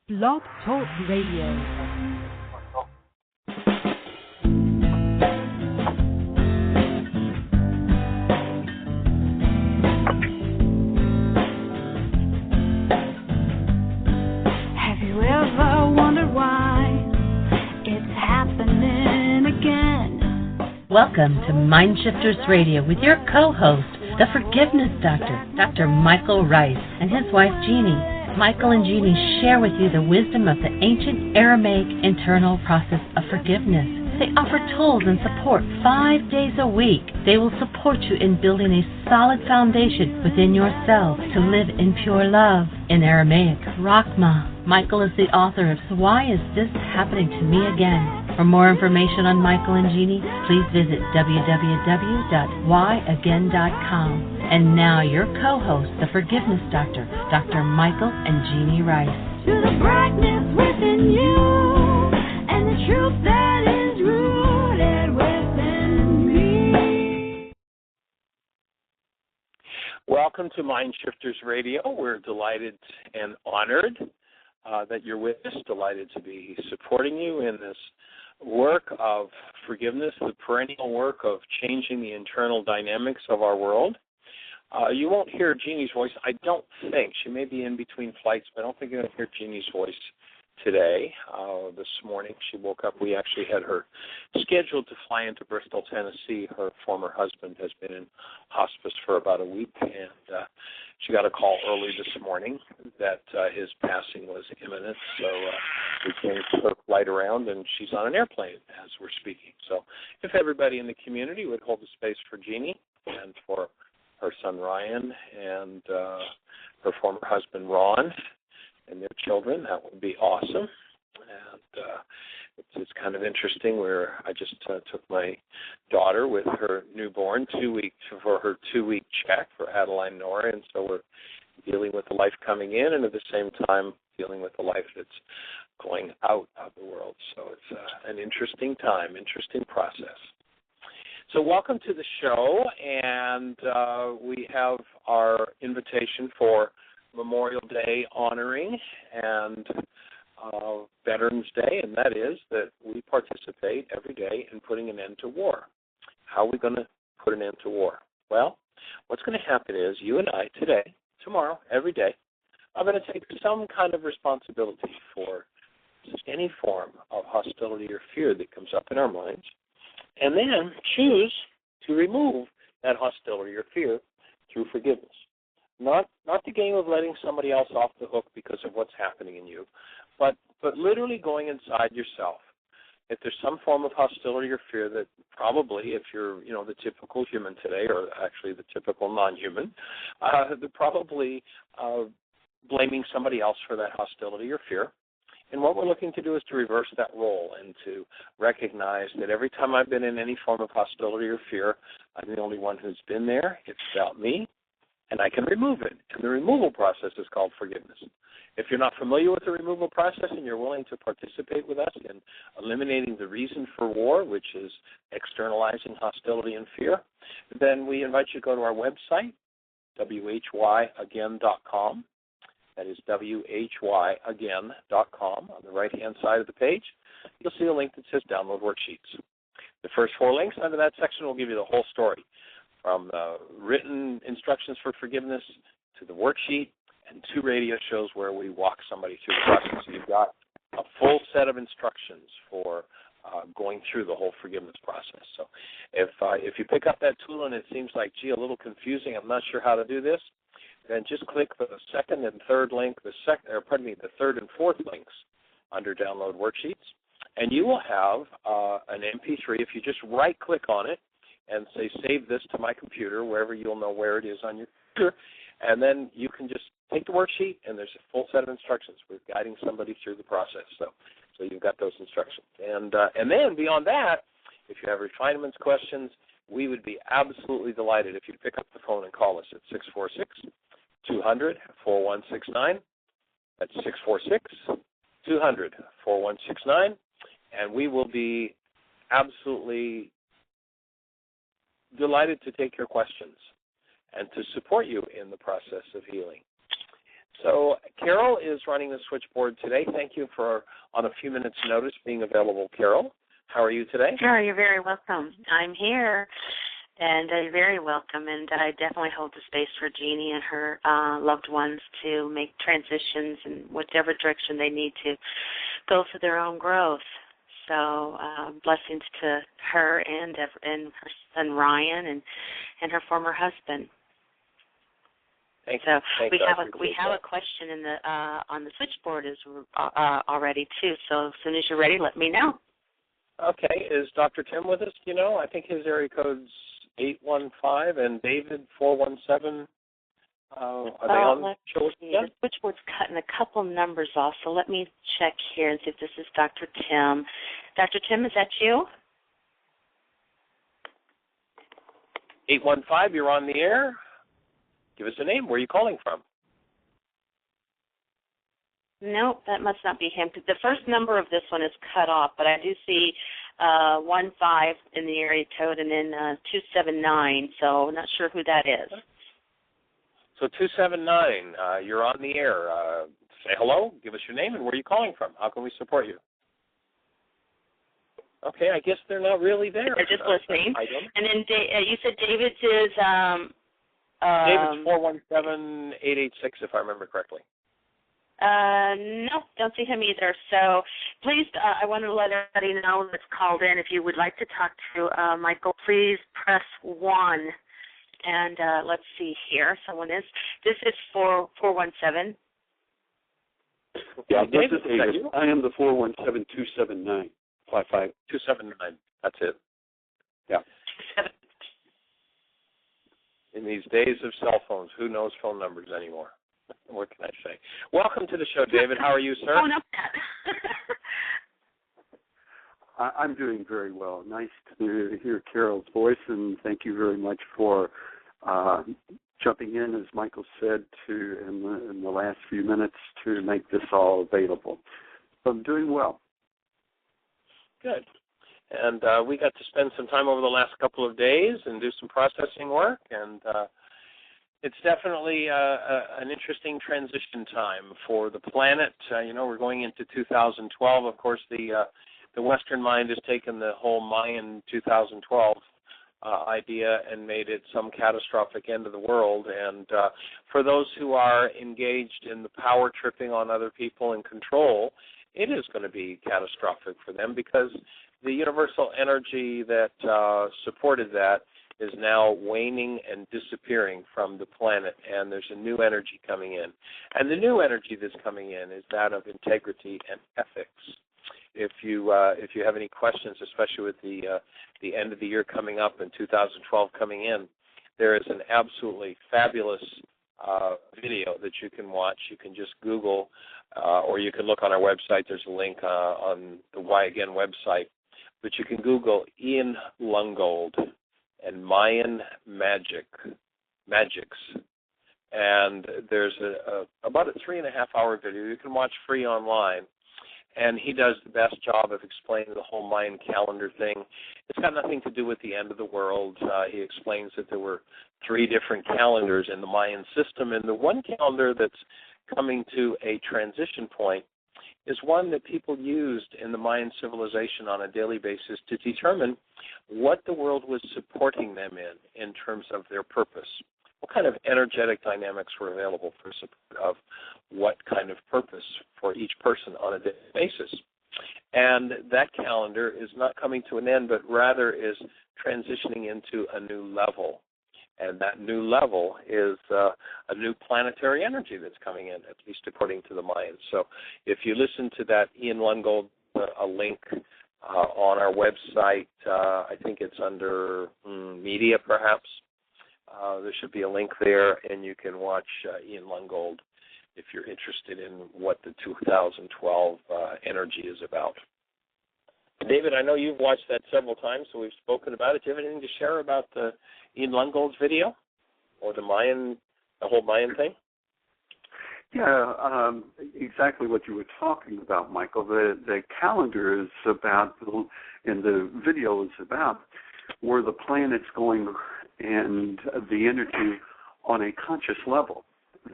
Blog Talk Radio. Welcome to MindShifters Radio with your co-host, the Forgiveness Doctor, Dr. Michael Ryce, and his wife, Jeanie. Michael and Jeanie share with you the wisdom of the ancient Aramaic internal process of forgiveness. They offer tools and support 5 days a week. They will support you in building a solid foundation within yourself to live in pure love. In Aramaic, Rachma. Michael is the author of So Why Is This Happening to Me Again? For more information on Michael and Jeanie, please visit www.whyagain.com. And now your co-host, the Forgiveness Doctor, Dr. Michael and Jeanie Ryce. To the brightness within you, and the truth that is rooted within me. Welcome to MindShifters Radio. We're delighted and honored that you're with us, delighted to be supporting you in this work of forgiveness, the perennial work of changing the internal dynamics of our world. You won't hear Jeanie's voice, I don't think. She may be in between flights, but I don't think you're going to hear Jeanie's voice today. This morning she woke up. We actually had her scheduled to fly into Bristol, Tennessee. Her former husband has been in hospice for about a week, and she got a call early this morning that his passing was imminent. So we changed her flight around, and she's on an airplane as we're speaking. So if everybody in the community would hold the space for Jeanie and for her son Ryan and her former husband Ron and their children, that would be awesome. And it's kind of interesting where I just took my daughter with her newborn 2 weeks for her 2-week check for Adeline Nora, and so we're dealing with the life coming in and at the same time dealing with the life that's going out of the world. So it's an interesting time, interesting process. So welcome to the show, and we have our invitation for Memorial Day honoring and Veterans Day, and that is that we participate every day in putting an end to war. How are we going to put an end to war? Well, what's going to happen is you and I today, tomorrow, every day, are going to take some kind of responsibility for any form of hostility or fear that comes up in our minds, and then choose to remove that hostility or fear through forgiveness. Not the game of letting somebody else off the hook because of what's happening in you, but literally going inside yourself. If there's some form of hostility or fear that probably, if you're the typical human today, or actually the typical non-human, they're probably blaming somebody else for that hostility or fear. And what we're looking to do is to reverse that role and to recognize that every time I've been in any form of hostility or fear, I'm the only one who's been there. It's about me, and I can remove it. And the removal process is called forgiveness. If you're not familiar with the removal process and you're willing to participate with us in eliminating the reason for war, which is externalizing hostility and fear, then we invite you to go to our website, whyagain.com. That is whyagain.com. On the right-hand side of the page, you'll see a link that says Download Worksheets. The first 4 links under that section will give you the whole story, from written instructions for forgiveness to the worksheet and 2 radio shows where we walk somebody through the process. So you've got a full set of instructions for going through the whole forgiveness process. So if you pick up that tool and it seems like, gee, a little confusing, I'm not sure how to do this, then just click the second and third link, the third and fourth links under Download Worksheets, and you will have an MP3. If you just right-click on it and say, save this to my computer, wherever you'll know where it is on your computer, and then you can just take the worksheet, and there's a full set of instructions. We're guiding somebody through the process, so you've got those instructions. And then beyond that, if you have refinements, questions, we would be absolutely delighted if you'd pick up the phone and call us at 646-200-4169. That's 646-200-4169, and we will be absolutely delighted to take your questions and to support you in the process of healing. So Carol is running the switchboard today. Thank you for, on a few minutes' notice, being available, Carol. How are you today? Sure, you're very welcome. I'm here, and you're very welcome, and I definitely hold the space for Jeanie and her loved ones to make transitions in whatever direction they need to go for their own growth. So blessings to her and her son Ryan and her former husband. So we have a question in the on the switchboard already too. So as soon as you're ready, let me know. Okay, is Dr. Tim with us? Do you know? I think his area code's 815 and David 417. Are they on the show? The switchboard's cutting a couple numbers off, so let me check here and see if this is Dr. Tim. Dr. Tim, is that you? 815, you're on the air. Give us a name. Where are you calling from? Nope, that must not be him. The first number of this one is cut off, but I do see 15 in the area code and then 279, so I'm not sure who that is. So 279, you're on the air. Say hello, give us your name, and where are you calling from? How can we support you? Okay, I guess they're not really there. They're just listening. And then you said David's is... David's 417-886, if I remember correctly. No, don't see him either. So please, I want to let everybody know that's called in. If you would like to talk to Michael, please press 1. And let's see here. This is 417. Yeah, this is David. I am the 417-279. 279. That's it. Yeah. In these days of cell phones, who knows phone numbers anymore? What can I say? Welcome to the show, David. How are you, sir? Phone up that. I'm doing very well. Nice to hear Carol's voice, and thank you very much for jumping in, as Michael said, in the last few minutes to make this all available. So I'm doing well. Good. And we got to spend some time over the last couple of days and do some processing work, and it's definitely an interesting transition time for the planet. We're going into 2012. Of course, the Western mind has taken the whole Mayan 2012 idea and made it some catastrophic end of the world. And for those who are engaged in the power tripping on other people and control, it is going to be catastrophic for them, because the universal energy that supported that is now waning and disappearing from the planet, and there's a new energy coming in. And the new energy that's coming in is that of integrity and ethics. If you have any questions, especially with the end of the year coming up and 2012 coming in, there is an absolutely fabulous video that you can watch. You can just Google, or you can look on our website. There's a link on the Why Again website. But you can Google Ian Lungold and Mayan magics. And there's about a 3.5-hour video you can watch free online. And he does the best job of explaining the whole Mayan calendar thing. It's got nothing to do with the end of the world. He explains that there were 3 different calendars in the Mayan system, and the one calendar that's coming to a transition point is one that people used in the Mayan civilization on a daily basis to determine what the world was supporting them in terms of their purpose. What kind of energetic dynamics were available for support of what kind of purpose for each person on a daily basis. And that calendar is not coming to an end, but rather is transitioning into a new level. And that new level is a new planetary energy that's coming in, at least according to the Mayans. So if you listen to that Ian Lungold, a link on our website, I think it's under media perhaps. There should be a link there, and you can watch Ian Lungold if you're interested in what the 2012 energy is about. David, I know you've watched that several times, so we've spoken about it. Do you have anything to share about the Ian Lungold's video or the whole Mayan thing? Yeah, exactly what you were talking about, Michael. The calendar is about, and the video is about, where the planet's going and the energy on a conscious level.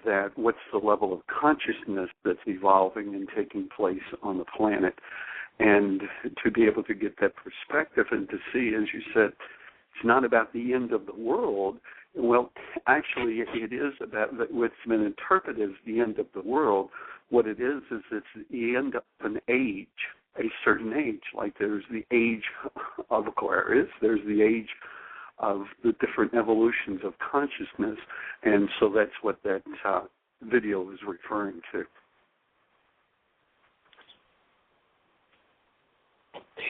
that what's the level of consciousness that's evolving and taking place on the planet. And to be able to get that perspective and to see, as you said, it's not about the end of the world. Well, actually, it is about what's been interpreted as the end of the world. What it is it's the end of an age, a certain age. Like there's the age of Aquarius, there's the age of the different evolutions of consciousness, and so that's what that video is referring to.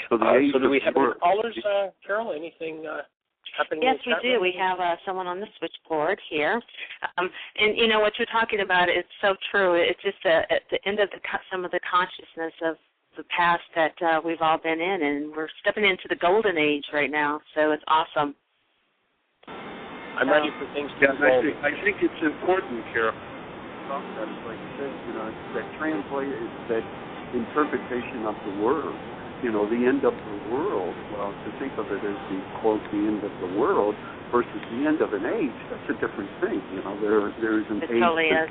So, so do we have any callers, Carol? Anything happening? Yes, we do. We have someone on the switchboard here. And, you know, what you're talking about is so true. It's just at the end of some of the consciousness of the past that we've all been in, and we're stepping into the golden age right now, so it's awesome. I'm ready for things to evolve. I think it's important, Carol. Like you said, you know, that that interpretation of the word. You know, the end of the world, well, to think of it as the, quote, the end of the world versus the end of an age, that's a different thing. You know, there's an age. Totally is.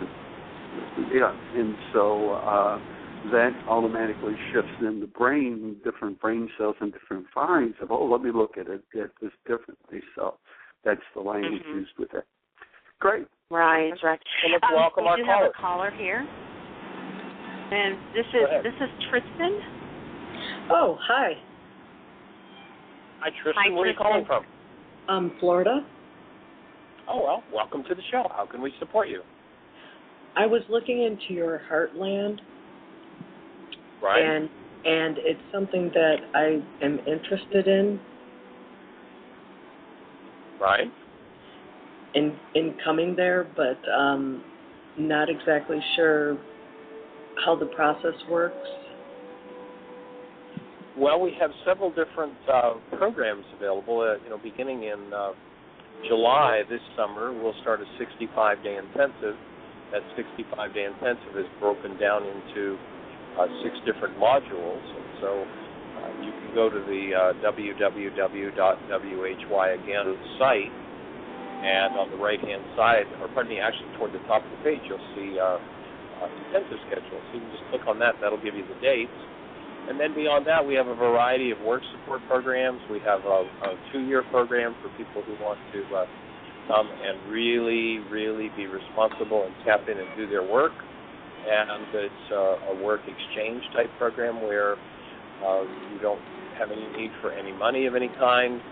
Yeah, and so that automatically shifts in the brain, different brain cells and different finds of, let me look at this differently. So that's the language used with it. Great. Right. So let's welcome our caller. We do have a caller here. And this is Tristan. Oh, hi. Hi, Tristan. Where are you calling from? Florida. Oh, well, welcome to the show. How can we support you? I was looking into your Heartland. Right. And it's something that I am interested in. Right. In coming there, but not exactly sure how the process works. Well, we have several different programs available. Beginning in July this summer, we'll start a 65-day intensive. That 65-day intensive is broken down into 6 different modules. And so you can go to the www.whyagain site, and on the right-hand side, actually toward the top of the page, you'll see intensive schedule. So you can just click on that. That'll give you the dates. And then beyond that, we have a variety of work support programs. We have a 2-year program for people who want to come and really, really be responsible and tap in and do their work. And it's a work exchange type program where you don't have any need for any money of any kind.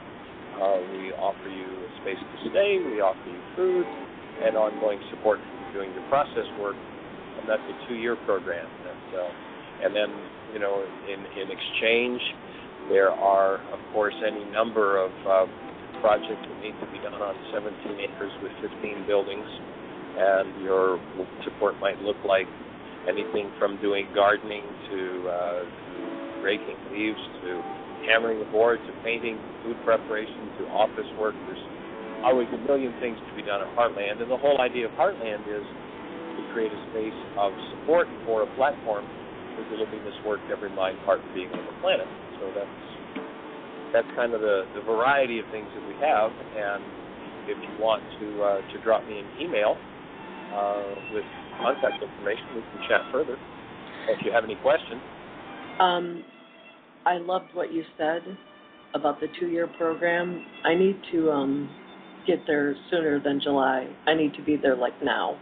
We offer you a space to stay. We offer you food and ongoing support for doing your process work. And that's a 2-year program. And then, in exchange, there are, of course, any number of projects that need to be done on 17 acres with 15 buildings. And your support might look like anything from doing gardening to raking leaves to hammering the board to painting, food preparation to office work. There's always a million things to be done at Heartland. And the whole idea of Heartland is to create a space of support for a platform for delivering this work to every mind, heart, and being on the planet. So that's kind of the variety of things that we have. And if you want to drop me an email with contact information, we can chat further. If you have any questions. I loved what you said about the 2-year program. I need to get there sooner than July. I need to be there like now.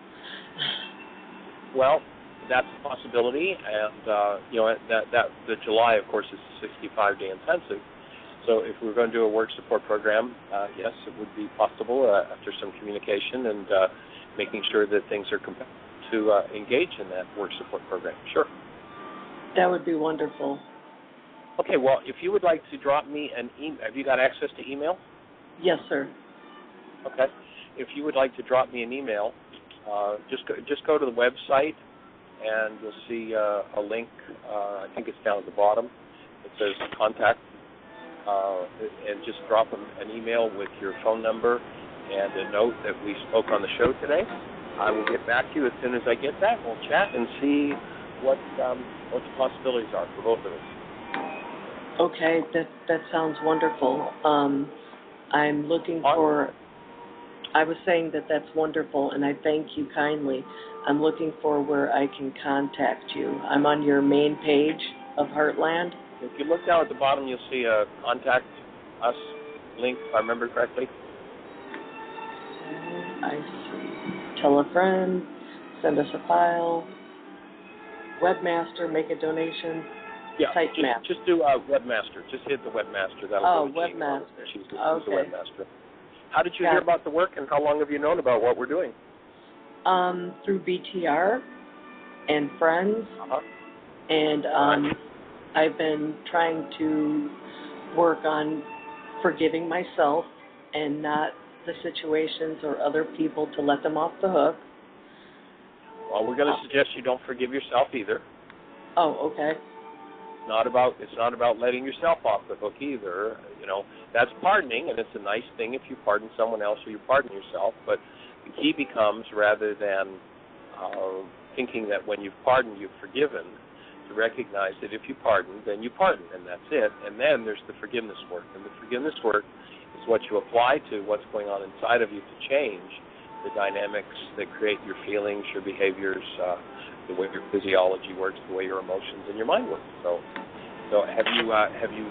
Well, that's a possibility, and the July, of course, is a 65-day intensive. So if we're going to do a work support program, yes, it would be possible after some communication and making sure that things are compatible to engage in that work support program. Sure. That would be wonderful. Okay, well, if you would like to drop me an email, have you got access to email? Yes, sir. Okay. If you would like to drop me an email, just go to the website, and you'll see a link. I think it's down at the bottom. It says contact, and just drop an email with your phone number and a note that we spoke on the show today. I will get back to you as soon as I get that. We'll chat and see what the possibilities are for both of us. Okay, that sounds wonderful. I'm looking for I was saying that that's wonderful, and I thank you kindly. I'm looking for where I can contact you. I'm on your main page of Heartland. If you look down at the bottom, you'll see a contact us link, if I remember correctly. I see. Tell a friend, send us a file, webmaster, make a donation, site map. Just do webmaster. Just hit the webmaster. That'll go to Jeanie. Webmaster. She's the Okay. webmaster. How did you hear about the work, and how long have you known about what we're doing? Through BTR and friends, and I've been trying to work on forgiving myself and not the situations or other people to let them off the hook. Well, we're going to suggest you don't forgive yourself either. Oh, okay. It's not about letting yourself off the hook either. You know, that's pardoning, and it's a nice thing if you pardon someone else or you pardon yourself. But the key becomes, rather than thinking that when you've pardoned, you've forgiven, to recognize that if you pardon, then you pardon, and that's it. And then there's the forgiveness work. And the forgiveness work is what you apply to what's going on inside of you to change the dynamics that create your feelings, your behaviors, the way your physiology works, the way your emotions and your mind work. So have you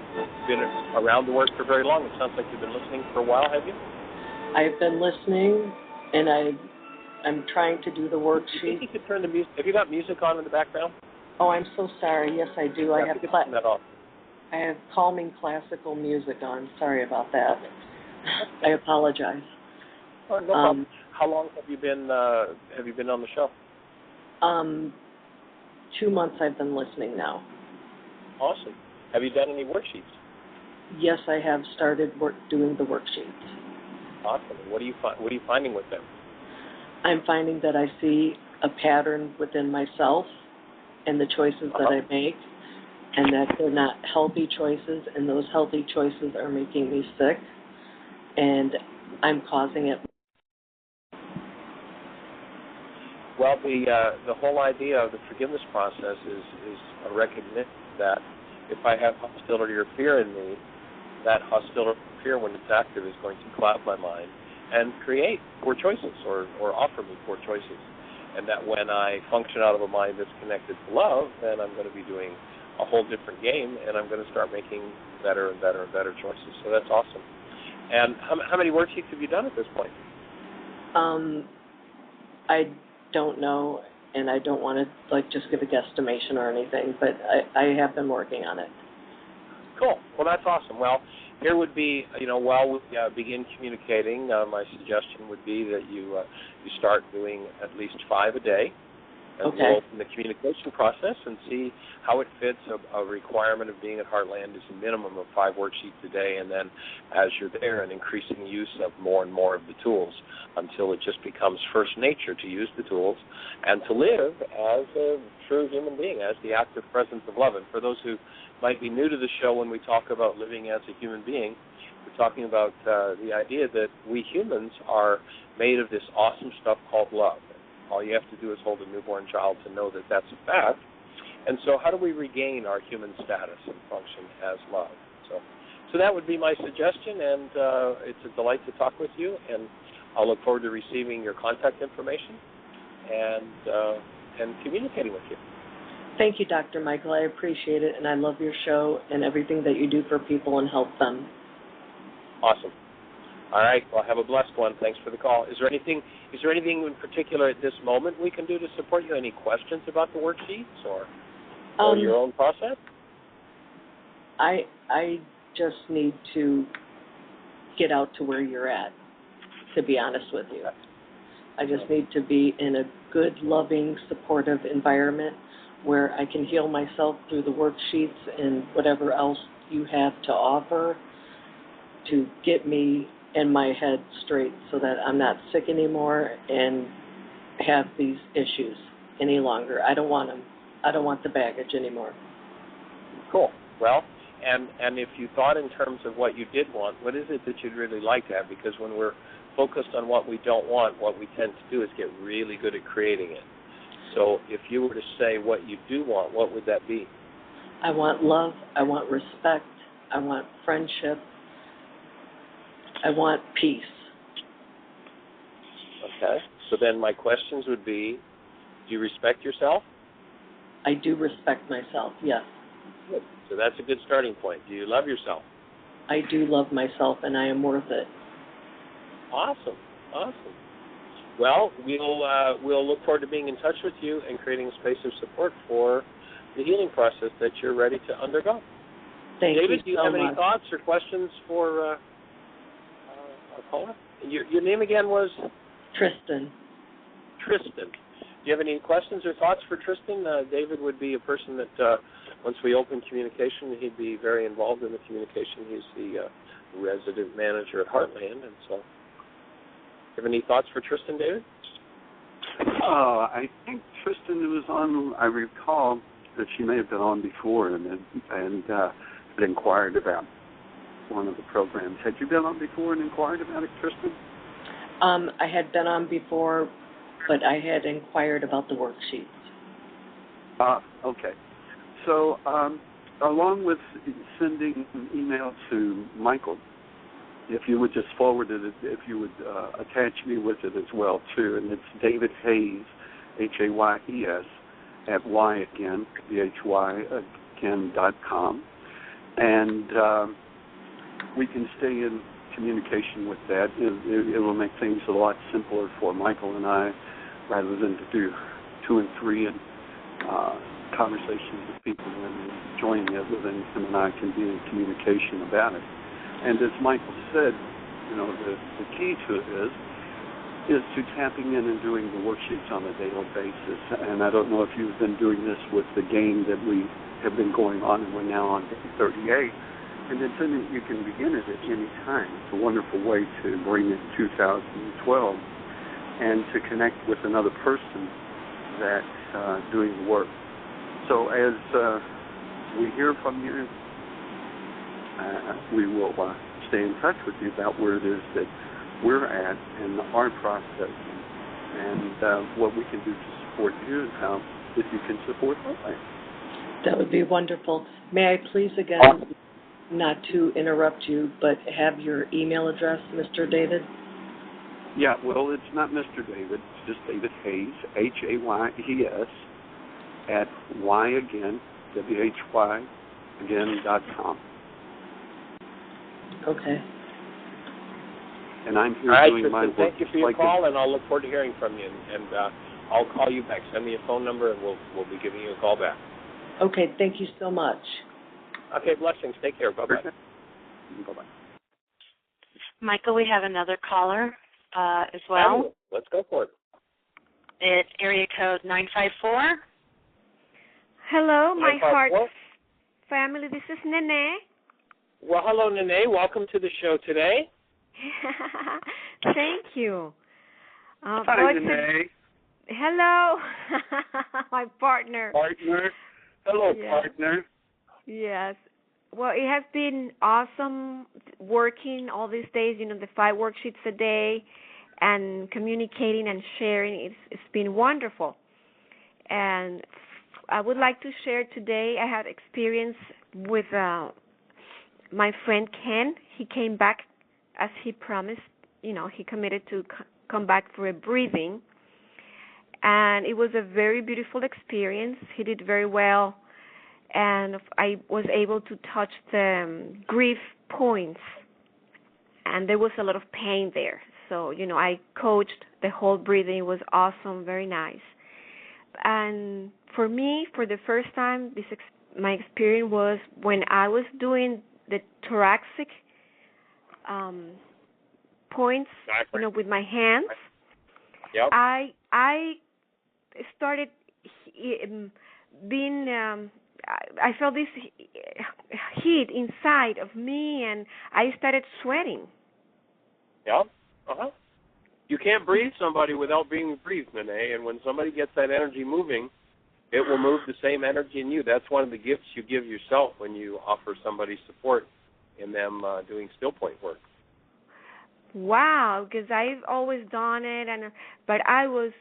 been around the work for very long? It sounds like you've been listening for a while, have you? I've been listening, and I'm trying to do the worksheet. You think you could turn the music? Have you got music on in the background? Oh, I'm so sorry. Yes, I do. I have turn that off. I have calming classical music on. Sorry about that. I apologize. Oh, no problem. How long have you been on the show? 2 months I've been listening now. Awesome. Have you done any worksheets? Yes, I have started doing the worksheets. Awesome. What are you finding with them? I'm finding that I see a pattern within myself and the choices that I make, and that they're not healthy choices, and those healthy choices are making me sick, and I'm causing it. Well, the whole idea of the forgiveness process is a recognition that if I have hostility or fear in me, that hostility or fear, when it's active, is going to cloud my mind and create poor choices or offer me poor choices. And that when I function out of a mind that's connected to love, then I'm going to be doing a whole different game, and I'm going to start making better and better and better choices. So that's awesome. And how many worksheets have you done at this point? I don't know, and I don't want to just give a guesstimation or anything, but I have been working on it. Cool. Well, that's awesome. Well, here would be, while we begin communicating, my suggestion would be that you start doing at least 5 a day. And we'll open the communication process and see how it fits. A requirement of being at Heartland is a minimum of 5 worksheets a day, and then as you're there, an increasing use of more and more of the tools until it just becomes first nature to use the tools and to live as a true human being, as the active presence of love. And for those who might be new to the show, when we talk about living as a human being, we're talking about the idea that we humans are made of this awesome stuff called love. All you have to do is hold a newborn child to know that that's a fact. And so how do we regain our human status and function as love? So that would be my suggestion, and it's a delight to talk with you, and I'll look forward to receiving your contact information and communicating with you. Thank you, Dr. Michael. I appreciate it, and I love your show and everything that you do for people and help them. Awesome. All right. Well, have a blessed one. Thanks for the call. Is there anything in particular at this moment we can do to support you? Any questions about the worksheets or your own process? I just need to get out to where you're at, to be honest with you. I just need to be in a good, loving, supportive environment where I can heal myself through the worksheets and whatever else you have to offer to get me and my head straight so that I'm not sick anymore and have these issues any longer. I don't want them. I don't want the baggage anymore. Cool. Well, and if you thought in terms of what you did want, what is it that you'd really like to have? Because when we're focused on what we don't want, what we tend to do is get really good at creating it. So if you were to say what you do want, what would that be? I want love. I want respect. I want friendship. I want peace. Okay. So then my questions would be, do you respect yourself? I do respect myself, yes. Good. So that's a good starting point. Do you love yourself? I do love myself, and I am worth it. Awesome. Well, we'll look forward to being in touch with you and creating a space of support for the healing process that you're ready to undergo. Thank you so much. David, do you have any thoughts or questions for our caller? Your name again was? Tristan. Tristan. Do you have any questions or thoughts for Tristan? David would be a person that, once we open communication, he'd be very involved in the communication. He's the resident manager at Heartland, and so. Do you have any thoughts for Tristan, David? I think Tristan was on. I recall that she may have been on before and had inquired about one of the programs. Had you been on before and inquired about it, Tristan? I had been on before, but I had inquired about the worksheets. Okay. So, along with sending an email to Michael, if you would just forward it, if you would attach me with it as well, too, and it's David Hayes, Hayes, at YAgain, BHYagain.com, and we can stay in communication with that. It will make things a lot simpler for Michael and I, rather than to do 2 and 3 and conversations with people and joining it within him and I can be in communication about it. And as Michael said, the key to it is to tapping in and doing the worksheets on a daily basis. And I don't know if you've been doing this with the game that we have been going on, and we're now on day 38. And it's something you can begin it at any time. It's a wonderful way to bring it 2012 and to connect with another person that's doing the work. So as we hear from you, we will stay in touch with you about where it is that we're at in our process and what we can do to support you and how if you can support us. That would be wonderful. May I please again, not to interrupt you, but have your email address, Mr. David? Yeah, well, it's not Mr. David. It's just David Hayes, Hayes, at YAgain, WHYagain.com. Okay. And I'm here doing Tristan, my work. Thank you for your call, and I'll look forward to hearing from you. And I'll call you back. Send me a phone number, and we'll be giving you a call back. Okay, thank you so much. Okay, blessings. Take care. Bye-bye. Bye-bye. Michael, we have another caller as well. Let's go for it. It's area code 954. Hello, my 954? heart family. This is Nene. Well, hello, Nene. Welcome to the show today. Thank you. Hi, Nene. Hello, my partner. Partner. Hello, Yes. partner. Yes. Well, it has been awesome working all these days, the 5 worksheets a day and communicating and sharing. It's been wonderful. And I would like to share today, I had experience with my friend Ken. He came back as he promised. He committed to come back for a breathing. And it was a very beautiful experience. He did very well. And I was able to touch the grief points. And there was a lot of pain there. So, I coached the whole breathing. It was awesome, very nice. And for me, for the first time, my experience was when I was doing the thoracic points, with my hands. Yep. I started being. I felt this heat inside of me, and I started sweating. Yep. Uh-huh. You can't breathe somebody without being breathed, Nene, and when somebody gets that energy moving, it will move the same energy in you. That's one of the gifts you give yourself when you offer somebody support in them doing still point work. Wow, because I've always done it, but I was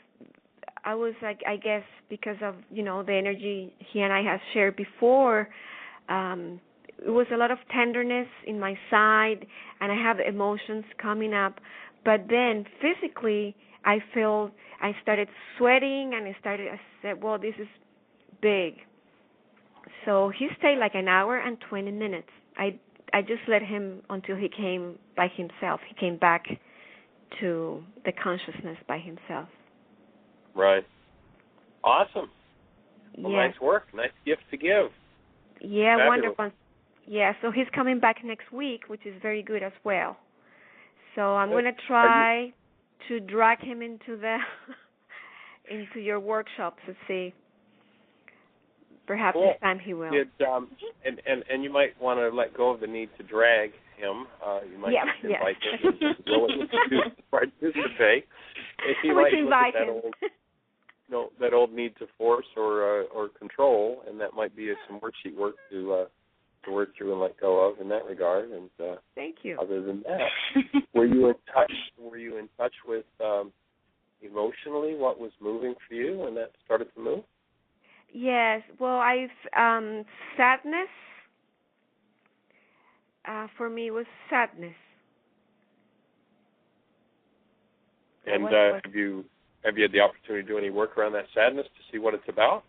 like, I guess because of the energy he and I have shared before, it was a lot of tenderness in my side, and I have emotions coming up. But then physically, I started sweating, and I said, well, this is big. So he stayed like an hour and 20 minutes. I just let him until he came by himself. He came back to the consciousness by himself. Right. Awesome. Well, yeah. Nice work. Nice gift to give. Yeah, Fabulous. wonderful. Yeah, so he's coming back next week, which is very good as well. So I'm going to try to drag him into into your workshops to see. Perhaps cool. this time he will. And you might want to let go of the need to drag him. You might just invite him to participate. If he might look at that old need to force or control, and that might be some worksheet work to work through and let go of in that regard. And thank you. Other than that, were you in touch with emotionally what was moving for you when that started to move? Yes. Well, sadness. For me, was sadness. And have you had the opportunity to do any work around that sadness to see what it's about?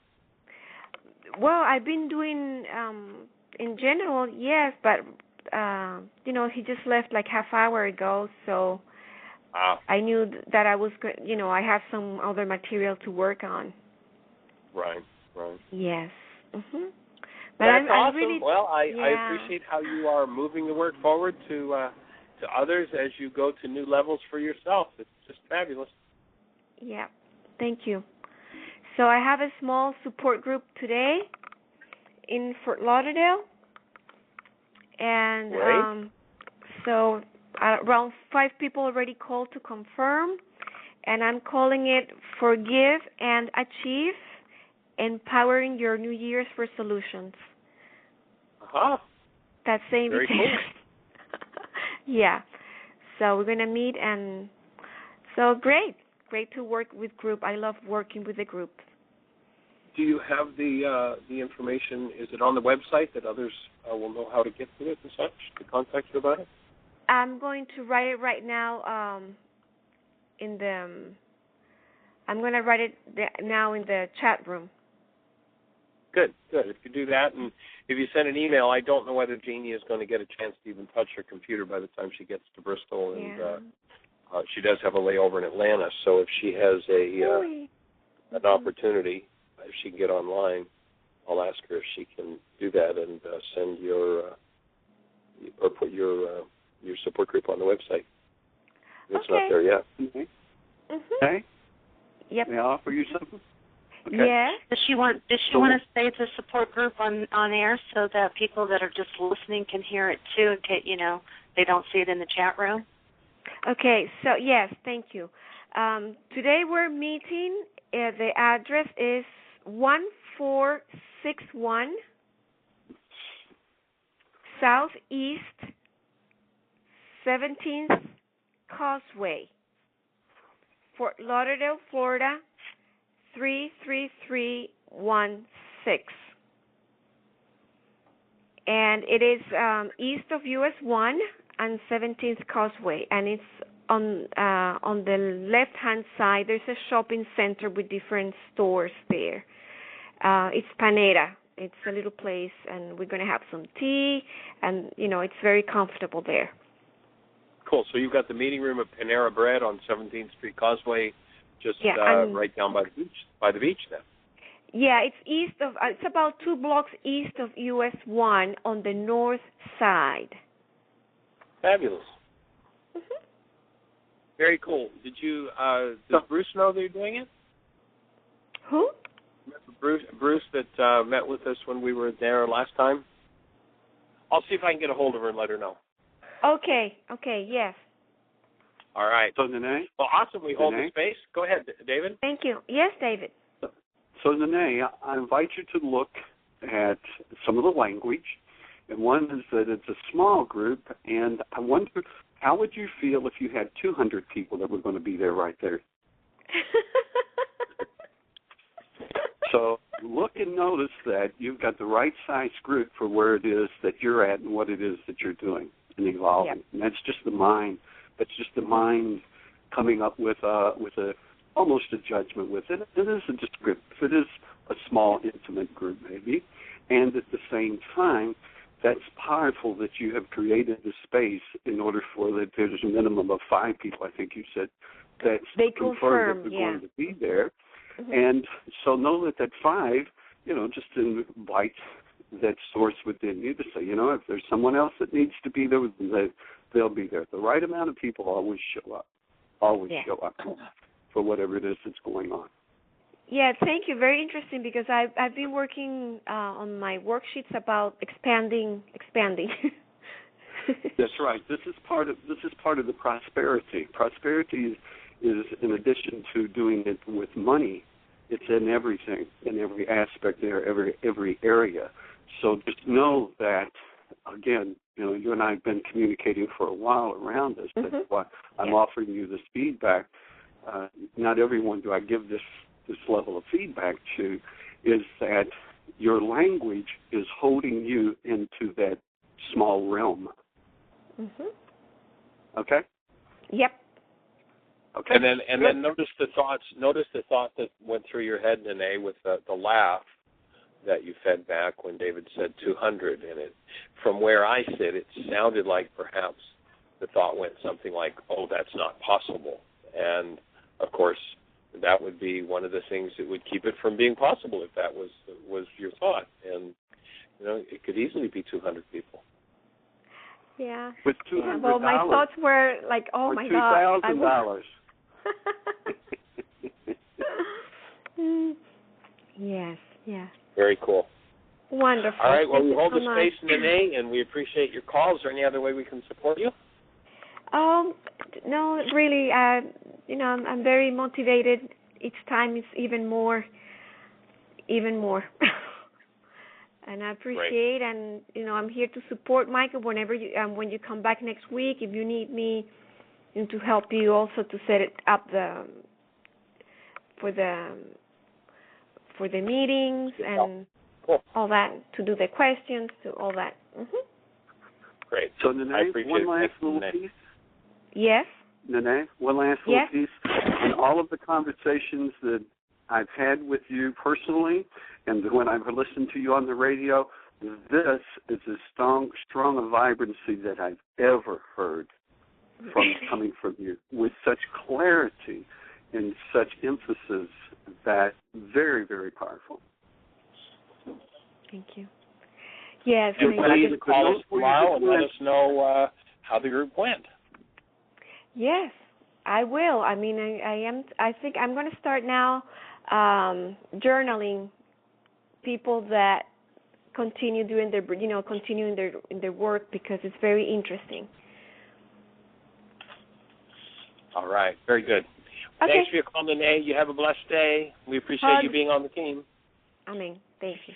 Well, I've been doing, in general, yes, but he just left like half hour ago, so I knew that I was, I have some other material to work on. Right. Yes. Mm-hmm. But That's awesome. I'm really, I appreciate how you are moving the work forward to others as you go to new levels for yourself. It's just fabulous. Yeah. Thank you. So I have a small support group today in Fort Lauderdale, and so around 5 people already called to confirm, and I'm calling it Forgive and Achieve. Empowering your New Year's resolutions. That's the invitation. Very cool. Yeah. So we're going to meet, and so great to work with group. I love working with the group. Do you have the information? Is it on the website that others will know how to get to it and such, to contact you about it? I'm going to write it right now I'm going to write it now in the chat room. Good. If you do that, and if you send an email, I don't know whether Jeanie is going to get a chance to even touch her computer by the time she gets to Bristol, and she does have a layover in Atlanta. So if she has an opportunity, if she can get online, I'll ask her if she can do that and send or put your support group on the website. It's not there yet. Mm-hmm. Mm-hmm. Okay. Yep. May I offer you something? Okay. Yeah. Does she want to say the support group on air so that people that are just listening can hear it too, in case they don't see it in the chat room? Okay. So yes, thank you. Today we're meeting. The address is 1461 Southeast 17th Causeway, Fort Lauderdale, Florida 33316. And it is east of US 1 and 17th Causeway, and it's on the left-hand side. There's a shopping center with different stores there. It's Panera. It's a little place, and we're going to have some tea, and it's very comfortable there. Cool. So you've got the meeting room at Panera Bread on 17th Street Causeway, just right down by the beach then. Yeah, it's about 2 blocks east of US 1 on the north side. Fabulous. Mm-hmm. Very cool. Does Bruce know that you're doing it? Who? Bruce that met with us when we were there last time. I'll see if I can get a hold of her and let her know. Okay, yes. All right. So, Nene? Well, awesome. We hold the space. Go ahead, David. Thank you. Yes, David. So, Nene, I invite you to look at some of the language. And one is that it's a small group, and I wonder, how would you feel if you had 200 people that were going to be there right there? So look and notice that you've got the right size group for where it is that you're at and what it is that you're doing and evolving. Yep. And that's just the mind. That's just the mind coming up with a almost a judgment with it. It is a descriptive. It is a small, intimate group, maybe, and at the same time, that's powerful that you have created the space in order for that there's a minimum of 5 people, I think you said, that's confirmed that they're going to be there. Mm-hmm. And so know that 5, just invite that source within you to say, if there's someone else that needs to be there, they'll be there. The right amount of people always show up. Show up for whatever it is that's going on. Yeah, thank you. Very interesting, because I've been working on my worksheets about expanding. That's right. This is part of the prosperity. Prosperity is in addition to doing it with money, it's in everything, in every aspect there, every area. So just know that, again, you and I have been communicating for a while around this. Mm-hmm. That's why I'm offering you this feedback. Not everyone do I give this level of feedback to, is that your language is holding you into that small realm. Mm-hmm. Okay? Yep. Okay. And then notice the thought that went through your head, Nene, with the laugh that you fed back when David said 200, and it, from where I sit, it sounded like perhaps the thought went something like, "Oh, that's not possible," and of course, that would be one of the things that would keep it from being possible if that was your thought. And, it could easily be 200 people. Yeah. With $200. Well, my thoughts were like, oh, my God. $2,000. Yes, yeah. Very cool. Wonderful. All right, well, we hold so the space, Nene, and we appreciate your calls. Is there any other way we can support you? No, really, I'm very motivated. Each time it's even more. And I appreciate, and I'm here to support Michael whenever when you come back next week. If you need me, to help you also to set it up for the meetings and all that, to do the questions, to all that. Mm-hmm. Great. So Nene, one last little piece. Yes. Nene, one last little piece. In all of the conversations that I've had with you personally, and when I've listened to you on the radio, this is as strong a vibrancy that I've ever heard coming from you, with such clarity and such emphasis, that very, very powerful. Thank you. Yes. And please call us tomorrow and let us know how the group went. Yes, I will. I mean, I think I'm going to start now journaling people that continue doing continuing their work, because it's very interesting. All right, very good. Okay. Thanks for your call, Nene. You have a blessed day. We appreciate you being on the team. Amen. Thank you.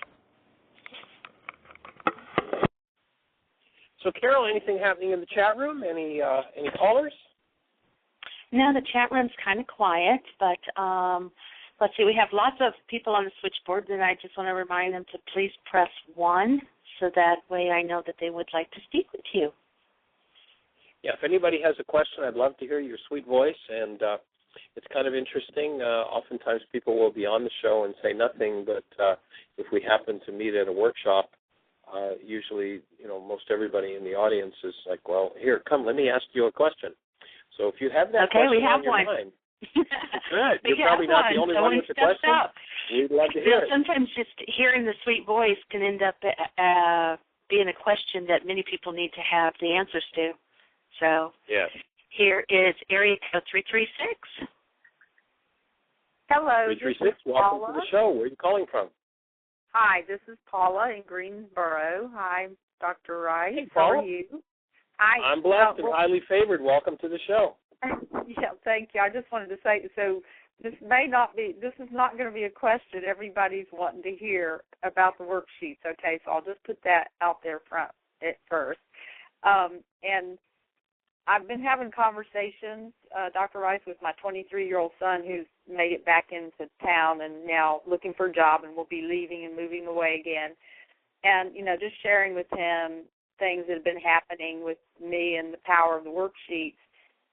So, Carol, anything happening in the chat room? Any callers? No, the chat room's kind of quiet, but let's see. We have lots of people on the switchboard, and I just want to remind them to please press 1, so that way I know that they would like to speak with you. Yeah, if anybody has a question, I'd love to hear your sweet voice, and it's kind of interesting. Oftentimes people will be on the show and say nothing, but if we happen to meet at a workshop, usually, most everybody in the audience is like, well, here, come, let me ask you a question. So if you have that question on your mind, good. You're probably not the only one with the question. We'd love to hear it. Sometimes just hearing the sweet voice can end up being a question that many people need to have the answers to. So here is area code 336. Hello, 336, welcome to the show. Where are you calling from? Hi, this is Paula in Greensboro. Hi, Dr. Ryce. Hey, Paula. How are you? Hi. I'm blessed and highly favored. Welcome to the show. Yeah, thank you. I just wanted to say, so this is not going to be a question everybody's wanting to hear about the worksheets, okay? So I'll just put that out there at first. And I've been having conversations, Dr. Ryce, with my 23-year-old son who's made it back into town and now looking for a job and will be leaving and moving away again. And, just sharing with him things that have been happening with me and the power of the worksheets.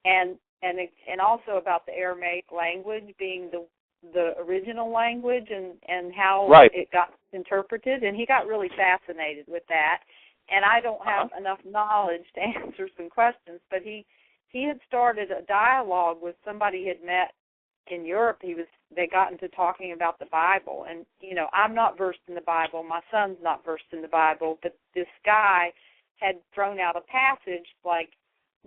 And and also about the Aramaic language being the original language and how it got interpreted, and he got really fascinated with that. And I don't have enough knowledge to answer some questions, but he had started a dialogue with somebody he had met in Europe. They got into talking about the Bible, and I'm not versed in the Bible. My son's not versed in the Bible, but this guy had thrown out a passage like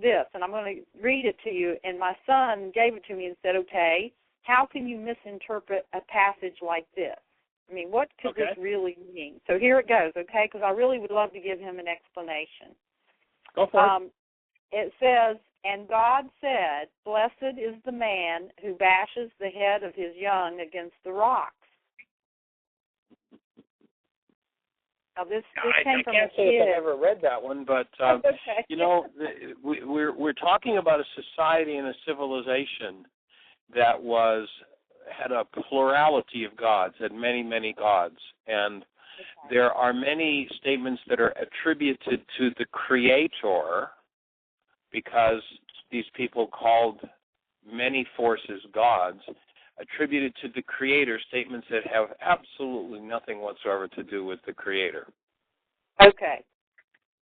this, and I'm going to read it to you. And my son gave it to me and said, "Okay, how can you misinterpret a passage like this? I mean, what could this really mean?" So here it goes, okay, because I really would love to give him an explanation. Go for it. It says, "And God said, blessed is the man who bashes the head of his young against the rocks." Now this came from a kid. I can't say if I've ever read that one, but we're talking about a society and a civilization that had a plurality of gods, had many, many gods, and there are many statements that are attributed to the Creator, because these people called many forces gods, attributed to the Creator, statements that have absolutely nothing whatsoever to do with the Creator. Okay.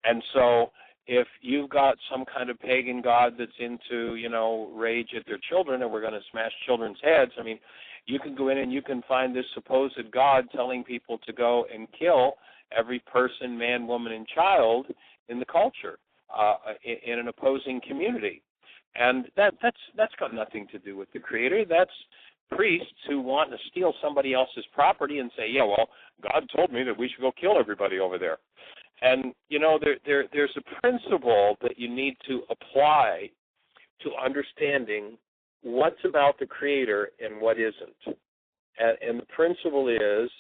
And so if you've got some kind of pagan god that's into, rage at their children, and we're going to smash children's heads, I mean, you can go in and you can find this supposed god telling people to go and kill every person, man, woman, and child in the culture, in an opposing community. And that's got nothing to do with the Creator. That's priests who want to steal somebody else's property and say, God told me that we should go kill everybody over there. And, there's a principle that you need to apply to understanding what's about the Creator and what isn't. And the principle is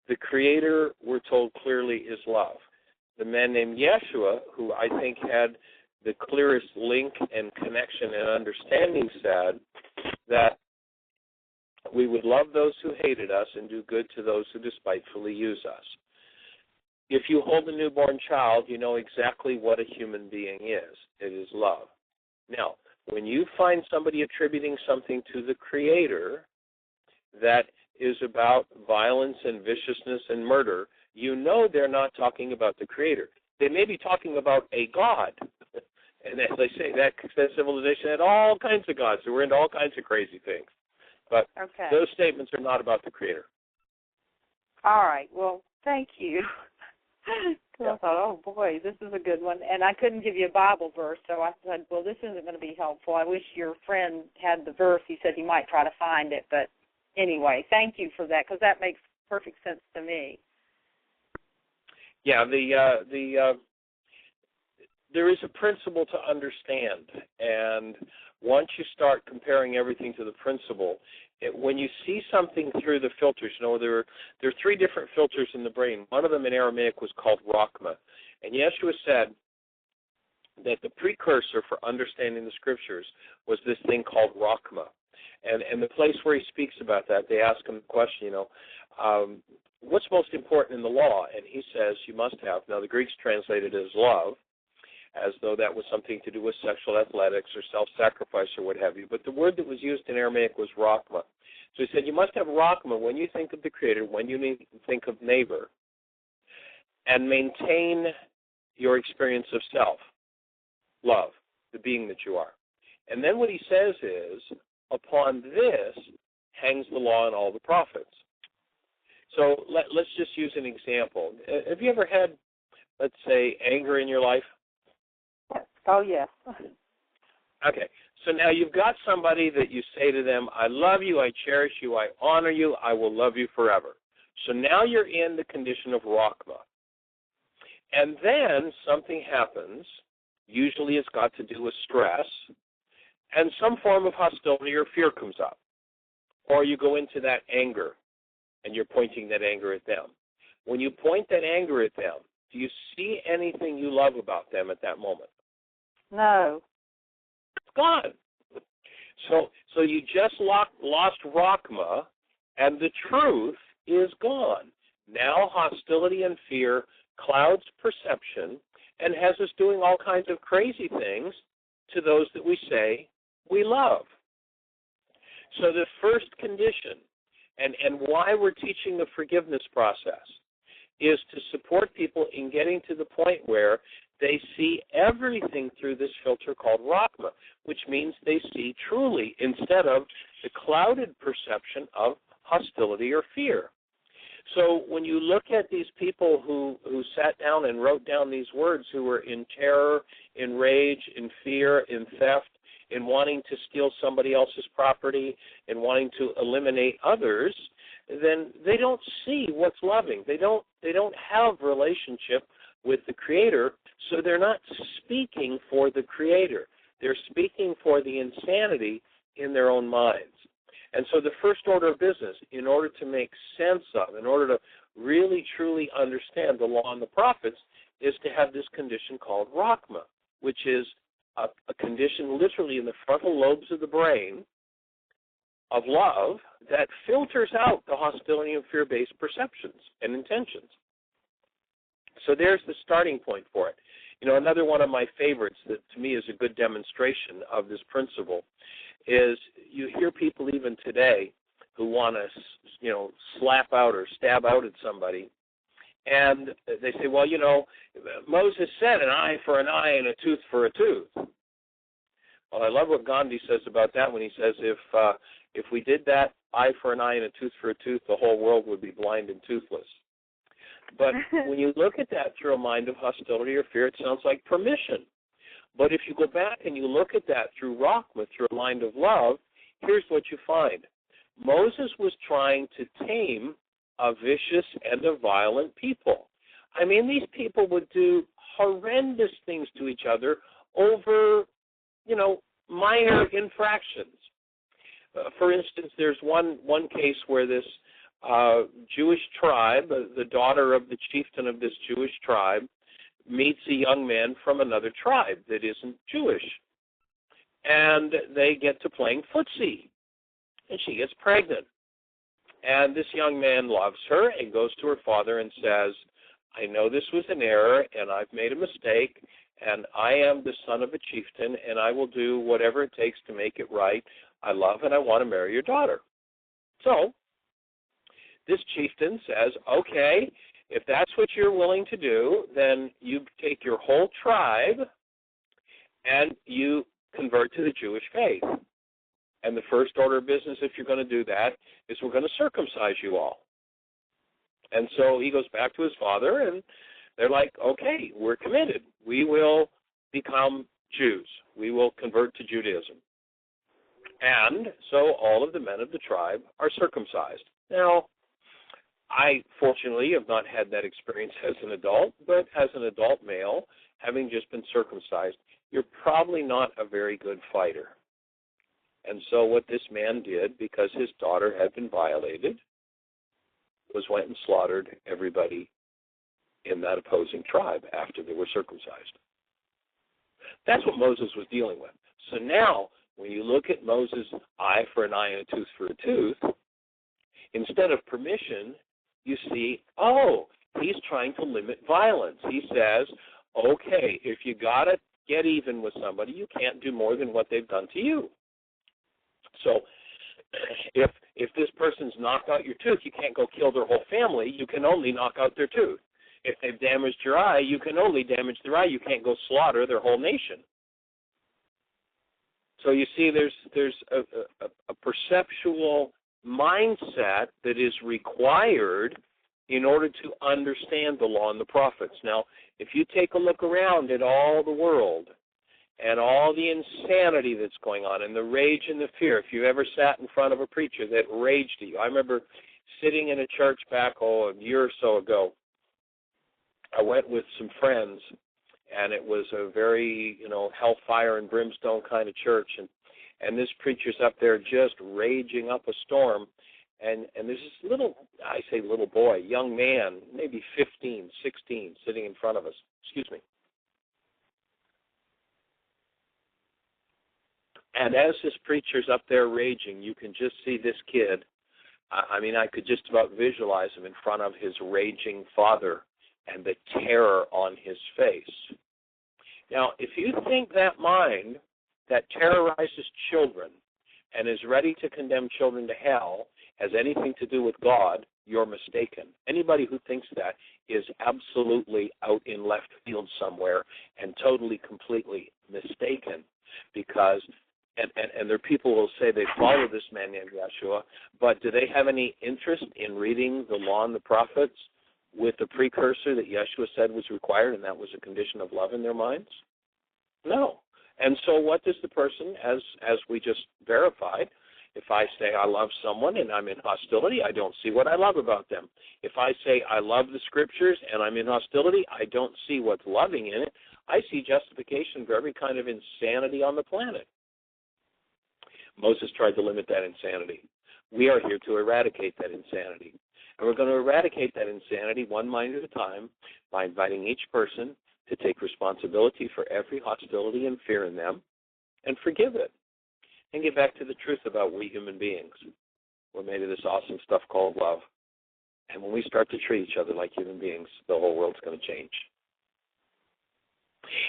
the Creator, we're told clearly, is love. The man named Yeshua, who I think had the clearest link and connection and understanding, said that we would love those who hated us and do good to those who despitefully use us. If you hold a newborn child, you know exactly what a human being is. It is love. Now, when you find somebody attributing something to the Creator that is about violence and viciousness and murder, you know they're not talking about the Creator. They may be talking about a God. And as I say, that civilization had all kinds of gods. They were into all kinds of crazy things. But those statements are not about the Creator. All right. Well, thank you. I thought, oh, boy, this is a good one. And I couldn't give you a Bible verse, so I said, well, this isn't going to be helpful. I wish your friend had the verse. He said he might try to find it. But anyway, thank you for that, because that makes perfect sense to me. Yeah, there is a principle to understand, and once you start comparing everything to the principle, when you see something through the filters, there are three different filters in the brain. One of them in Aramaic was called Rachma, and Yeshua said that the precursor for understanding the Scriptures was this thing called Rachma. And the place where he speaks about that, they ask him the question, what's most important in the law? And he says you must have. Now, the Greeks translated it as love, as though that was something to do with sexual athletics or self-sacrifice or what have you. But the word that was used in Aramaic was Rachma. So he said you must have Rachma when you think of the Creator, when you think of neighbor, and maintain your experience of self, love, the being that you are. And then what he says is, upon this hangs the law and all the prophets. So let's just use an example. Have you ever had, let's say, anger in your life? Oh, yes. Okay. So now you've got somebody that you say to them, I love you, I cherish you, I honor you, I will love you forever. So now you're in the condition of Rachma. And then something happens. Usually it's got to do with stress, and some form of hostility or fear comes up. Or you go into that anger, and you're pointing that anger at them. When you point that anger at them, do you see anything you love about them at that moment? No. It's gone. So you just lost Rachma, and the truth is gone. Now hostility and fear clouds perception and has us doing all kinds of crazy things to those that we say we love. So the first condition, and why we're teaching the forgiveness process, is to support people in getting to the point where they see everything through this filter called Rahma, which means they see truly instead of the clouded perception of hostility or fear. So when you look at these people who sat down and wrote down these words, who were in terror, in rage, in fear, in theft, in wanting to steal somebody else's property, in wanting to eliminate others, then they don't see what's loving. They don't have relationship with the Creator, so they're not speaking for the Creator. They're speaking for the insanity in their own minds. And so the first order of business, in order to make sense of, in order to really, truly understand the law and the prophets, is to have this condition called Rahma, which is a condition literally in the frontal lobes of the brain of love that filters out the hostility and fear-based perceptions and intentions. So there's the starting point for it. You know, another one of my favorites that to me is a good demonstration of this principle is you hear people even today who want to, you know, slap out or stab out at somebody, and they say, well, you know, Moses said an eye for an eye and a tooth for a tooth. Well, I love what Gandhi says about that when he says if we did that, eye for an eye and a tooth for a tooth, the whole world would be blind and toothless. But when you look at that through a mind of hostility or fear, it sounds like permission. But if you go back and you look at that through Rahma, through a mind of love, here's what you find. Moses was trying to tame a vicious and a violent people. I mean, these people would do horrendous things to each other over, you know, minor infractions. For instance, there's one case where this Jewish tribe, the daughter of the chieftain of this Jewish tribe, meets a young man from another tribe that isn't Jewish. And they get to playing footsie, and she gets pregnant. And this young man loves her and goes to her father and says, I know this was an error, and I've made a mistake, and I am the son of a chieftain, and I will do whatever it takes to make it right. I love and I want to marry your daughter. So this chieftain says, okay, if that's what you're willing to do, then you take your whole tribe and you convert to the Jewish faith. And the first order of business, if you're going to do that, is we're going to circumcise you all. And so he goes back to his father, and they're like, okay, we're committed. We will become Jews. We will convert to Judaism. And so all of the men of the tribe are circumcised. Now, I, fortunately, have not had that experience as an adult, but as an adult male, having just been circumcised, you're probably not a very good fighter. And so what this man did, because his daughter had been violated, was went and slaughtered everybody in that opposing tribe after they were circumcised. That's what Moses was dealing with. So now, when you look at Moses' eye for an eye and a tooth for a tooth, instead of permission, you see, oh, he's trying to limit violence. He says, okay, if you got to get even with somebody, you can't do more than what they've done to you. So if this person's knocked out your tooth, you can't go kill their whole family. You can only knock out their tooth. If they've damaged your eye, you can only damage their eye. You can't go slaughter their whole nation. So you see, there's a perceptual mindset that is required in order to understand the law and the prophets. Now, if you take a look around at all the world and all the insanity that's going on and the rage and the fear, if you ever sat in front of a preacher that raged at you. I remember sitting in a church back, a year or so ago. I went with some friends, and it was a very, hellfire and brimstone kind of church, and this preacher's up there just raging up a storm, and there's this little boy, young man, maybe 15, 16, sitting in front of us. Excuse me. And as this preacher's up there raging, you can just see this kid. I could just about visualize him in front of his raging father and the terror on his face. Now, if you think that mind that terrorizes children and is ready to condemn children to hell has anything to do with God, you're mistaken. Anybody who thinks that is absolutely out in left field somewhere and totally, completely mistaken, because and there are people who will say they follow this man named Yeshua, but do they have any interest in reading the law and the prophets with the precursor that Yeshua said was required, and that was a condition of love in their minds? No. And so what does the person, as we just verified, if I say I love someone and I'm in hostility, I don't see what I love about them. If I say I love the Scriptures and I'm in hostility, I don't see what's loving in it. I see justification for every kind of insanity on the planet. Moses tried to limit that insanity. We are here to eradicate that insanity. And we're going to eradicate that insanity one mind at a time by inviting each person to take responsibility for every hostility and fear in them and forgive it and get back to the truth about we human beings. We're made of this awesome stuff called love. And when we start to treat each other like human beings, the whole world's going to change.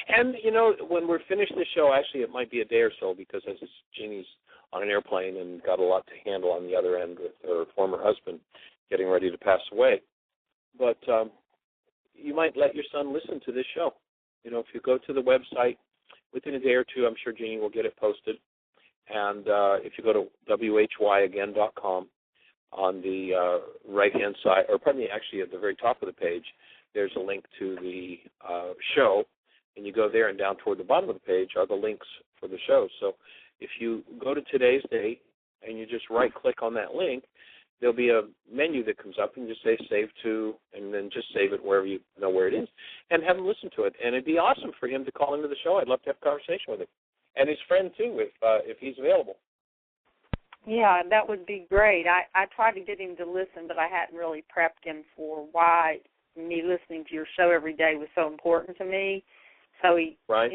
And, you know, when we're finished this show, actually it might be a day or so because as Jeanie's on an airplane and got a lot to handle on the other end with her former husband getting ready to pass away. But you might let your son listen to this show. You know, if you go to the website within a day or two, I'm sure Jeanie will get it posted. And if you go to whyagain.com, on the right-hand side, or pardon me, actually at the very top of the page, there's a link to the show. And you go there, and down toward the bottom of the page are the links for the show. So if you go to today's date and you just right-click on that link, there'll be a menu that comes up and you just say Save To, and then just save it wherever you know where it is, and have him listen to it. And it'd be awesome for him to call into the show. I'd love to have a conversation with him. And his friend, too, if he's available. Yeah, that would be great. I tried to get him to listen, but I hadn't really prepped him for why me listening to your show every day was so important to me. So he was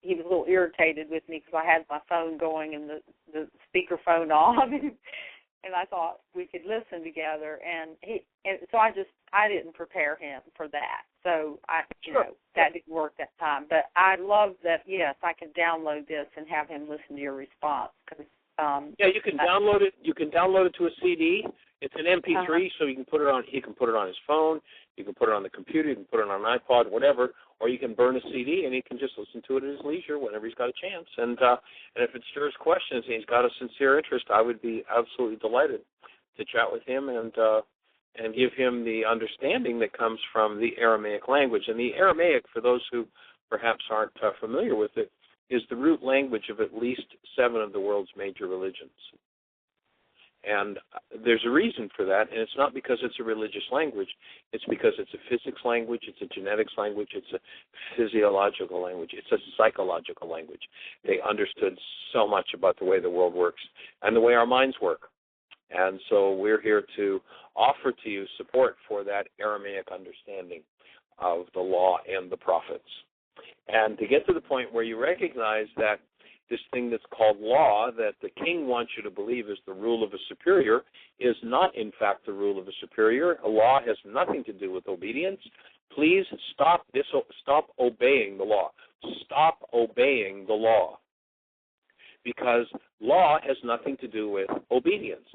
a little irritated with me because I had my phone going and the speaker phone on, and I thought we could listen together. And so I didn't prepare him for that. So that didn't work that time. But I love that. Yes, I can download this and have him listen to your response. Cause, you can download it. You can download it to a CD. It's an MP3, so you can put it on. He can put it on his phone. You can put it on the computer. You can put it on an iPod, whatever. Or you can burn a CD and he can just listen to it at his leisure whenever he's got a chance. And if it stirs questions and he's got a sincere interest, I would be absolutely delighted to chat with him and give him the understanding that comes from the Aramaic language. And the Aramaic, for those who perhaps aren't familiar with it, is the root language of at least 7 of the world's major religions. And there's a reason for that, and it's not because it's a religious language. It's because it's a physics language, it's a genetics language, it's a physiological language, it's a psychological language. They understood so much about the way the world works and the way our minds work. And so we're here to offer to you support for that Aramaic understanding of the law and the prophets. And to get to the point where you recognize that this thing that's called law, that the king wants you to believe is the rule of a superior, is not, in fact, the rule of a superior. A law has nothing to do with obedience. Please stop obeying the law. Stop obeying the law. Because law has nothing to do with obedience.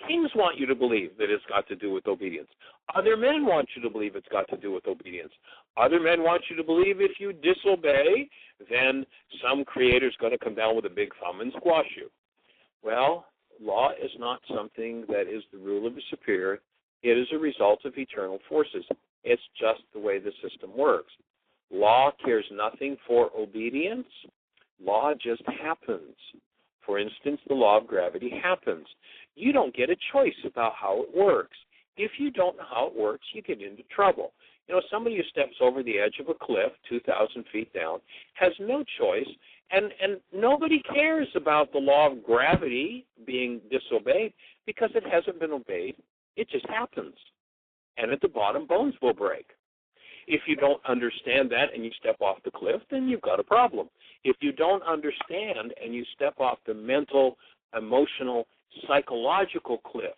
Kings want you to believe that it's got to do with obedience. Other men want you to believe it's got to do with obedience. Other men want you to believe if you disobey, then some creator's going to come down with a big thumb and squash you. Well, law is not something that is the rule of a superior. It is a result of eternal forces. It's just the way the system works. Law cares nothing for obedience. Law just happens. For instance, the law of gravity happens. You don't get a choice about how it works. If you don't know how it works, you get into trouble. You know, somebody who steps over the edge of a cliff 2,000 feet down has no choice, and nobody cares about the law of gravity being disobeyed because it hasn't been obeyed. It just happens. And at the bottom, bones will break. If you don't understand that and you step off the cliff, then you've got a problem. If you don't understand and you step off the mental, emotional, psychological cliffs,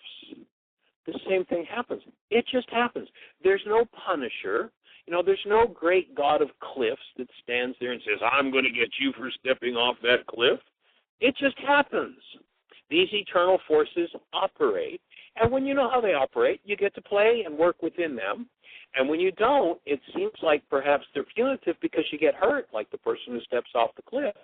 the same thing happens. It just happens. There's no punisher. There's no great God of cliffs that stands there and says, I'm going to get you for stepping off that cliff. It just happens. These eternal forces operate. And when you know how they operate, you get to play and work within them. And when you don't, it seems like perhaps they're punitive because you get hurt, like the person who steps off the cliff.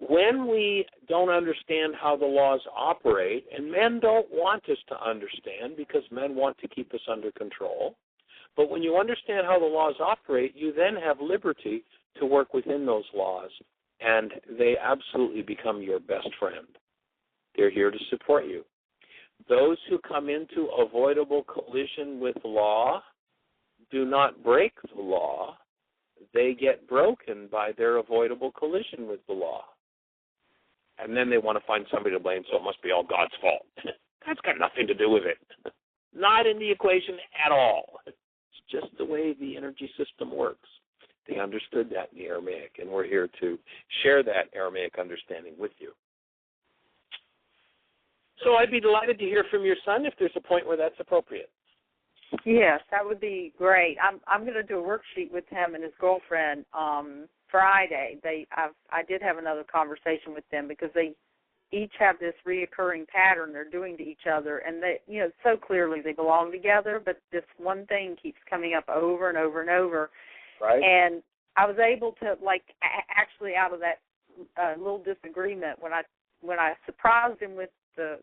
When we don't understand how the laws operate, and men don't want us to understand because men want to keep us under control, but when you understand how the laws operate, you then have liberty to work within those laws, and they absolutely become your best friend. They're here to support you. Those who come into avoidable collision with law do not break the law. They get broken by their avoidable collision with the law. And then they want to find somebody to blame, so it must be all God's fault. That's got nothing to do with it. Not in the equation at all. It's just the way the energy system works. They understood that in the Aramaic, and we're here to share that Aramaic understanding with you. So I'd be delighted to hear from your son if there's a point where that's appropriate. Yes, that would be great. I'm going to do a worksheet with him and his girlfriend Friday. I did have another conversation with them because they each have this reoccurring pattern they're doing to each other, and they, so clearly they belong together, but this one thing keeps coming up over and over and over. Right. And I was able to, actually out of that little disagreement, when I surprised him with the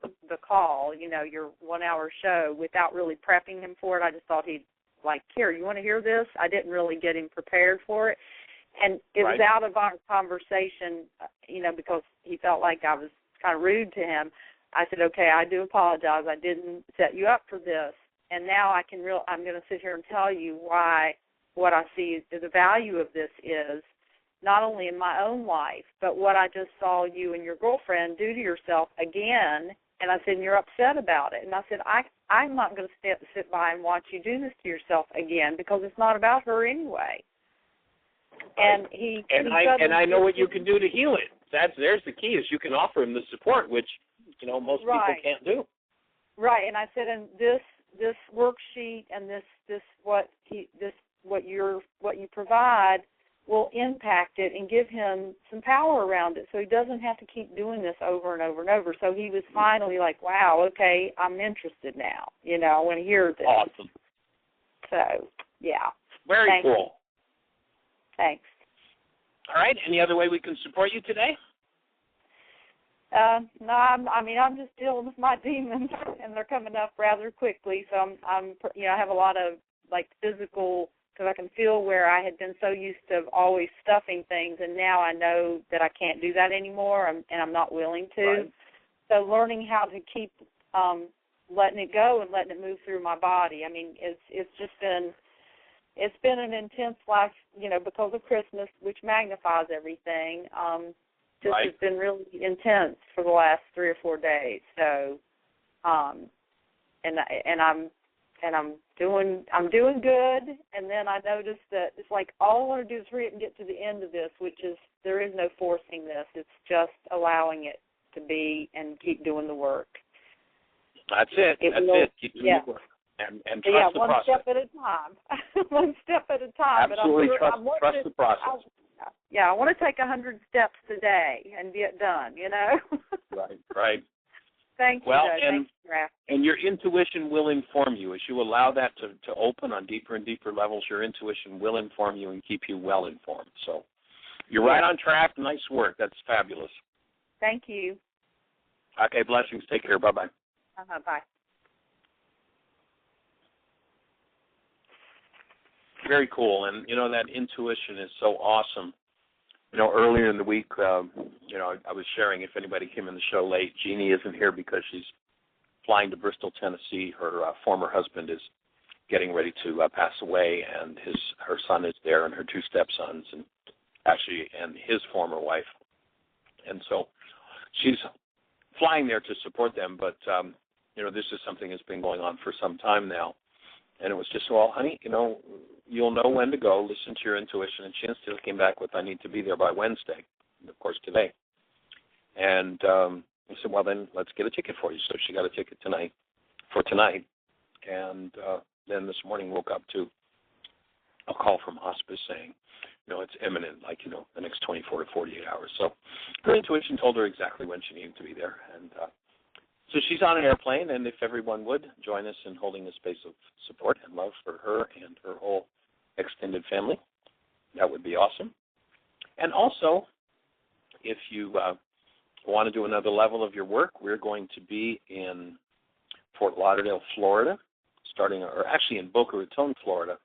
call, your 1 hour show, without really prepping him for it, I just thought he'd here, you want to hear this? I didn't really get him prepared for it. And it was out of our conversation, because he felt like I was kind of rude to him. I said, okay, I do apologize. I didn't set you up for this. And now I'm going to sit here and tell you why what I see the value of this is, not only in my own life, but what I just saw you and your girlfriend do to yourself again. And I said, and you're upset about it. And I said, I'm not going to sit by and watch you do this to yourself again, because it's not about her anyway. And I know what you can do to heal it. There's the key, is you can offer him the support, which most people can't do. Right. And I said, and this worksheet and what you provide will impact it and give him some power around it, so he doesn't have to keep doing this over and over and over. So he was finally like, wow, okay, I'm interested now. I want to hear this. Awesome. So, yeah. Very cool. You. Thanks. All right. Any other way we can support you today? No, I'm just dealing with my demons, and they're coming up rather quickly. So I have a lot of physical, because I can feel where I had been so used to always stuffing things, and now I know that I can't do that anymore, and I'm not willing to. Right. So learning how to keep letting it go and letting it move through my body. It's been an intense life, because of Christmas, which magnifies everything. It's been really intense for the last 3 or 4 days. So, and I'm doing good. And then I noticed that it's like all I want to do is hurry up and get to the end of this, which is there is no forcing this. It's just allowing it to be and keep doing the work. That's it. Keep doing the work. And trust the process. One step at a time. One step at a time. Absolutely, trust the process. I want to take 100 steps today and get done, Right. Thank you, and your intuition will inform you. As you allow that to open on deeper and deeper levels, your intuition will inform you and keep you well informed. So you're right on track. Nice work. That's fabulous. Thank you. Okay, blessings. Take care. Bye-bye. Bye. Very cool. And, that intuition is so awesome. Earlier in the week, I was sharing, if anybody came in the show late, Jeanie isn't here because she's flying to Bristol, Tennessee. Her former husband is getting ready to pass away, and her son is there, and her 2 stepsons, and his former wife. And so she's flying there to support them, but, this is something that's been going on for some time now. And it was just, well, honey, you'll know when to go, listen to your intuition. And she instantly came back with, I need to be there by Wednesday, of course, today. And I said, well, then let's get a ticket for you. So she got a ticket for tonight. And then this morning woke up to a call from hospice saying, it's imminent, like, the next 24 to 48 hours. So her intuition told her exactly when she needed to be there. And so she's on an airplane, and if everyone would join us in holding a space of support and love for her and her whole extended family, that would be awesome. And also, if you want to do another level of your work, we're going to be in Fort Lauderdale, Florida, actually in Boca Raton, Florida,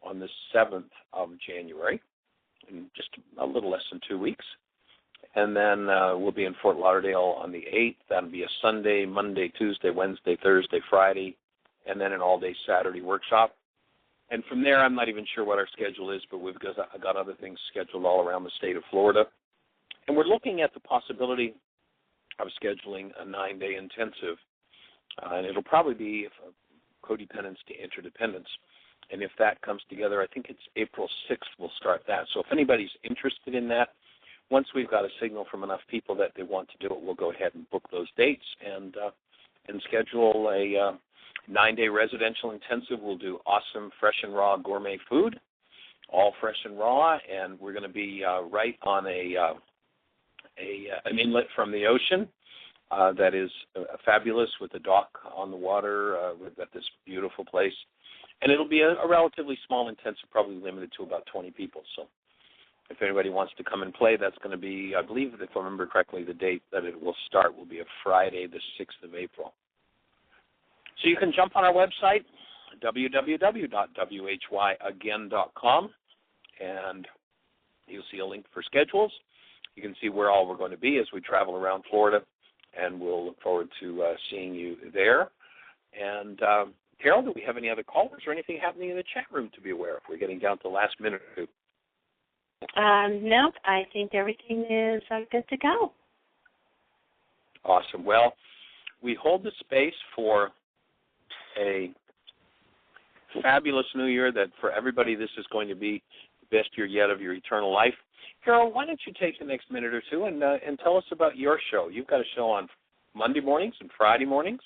on the 7th of January, in just a little less than 2 weeks. And then we'll be in Fort Lauderdale on the 8th. That'll be a Sunday, Monday, Tuesday, Wednesday, Thursday, Friday, and then an all-day Saturday workshop. And from there, I'm not even sure what our schedule is, but we've got other things scheduled all around the state of Florida. And we're looking at the possibility of scheduling a 9-day intensive, and it'll probably be codependence to interdependence. And if that comes together, I think it's April 6th we'll start that. So if anybody's interested in that, once we've got a signal from enough people that they want to do it, we'll go ahead and book those dates and schedule a 9-day residential intensive. We'll do awesome fresh and raw gourmet food, all fresh and raw, and we're going to be right on an inlet from the ocean that is fabulous, with a dock on the water. We've got this beautiful place. And it'll be a relatively small intensive, probably limited to about 20 people. So if anybody wants to come and play, that's going to be, I believe, if I remember correctly, the date that it will start will be a Friday, the 6th of April. So you can jump on our website, www.whyagain.com, and you'll see a link for schedules. You can see where all we're going to be as we travel around Florida, and we'll look forward to seeing you there. And Carol, do we have any other callers or anything happening in the chat room to be aware of? We're getting down to the last minute or two. Nope, I think everything is good to go. Awesome. Well, we hold the space for a fabulous new year, that for everybody this is going to be the best year yet of your eternal life. Carol, why don't you take the next minute or two and tell us about your show? You've got a show on Monday mornings and Friday mornings.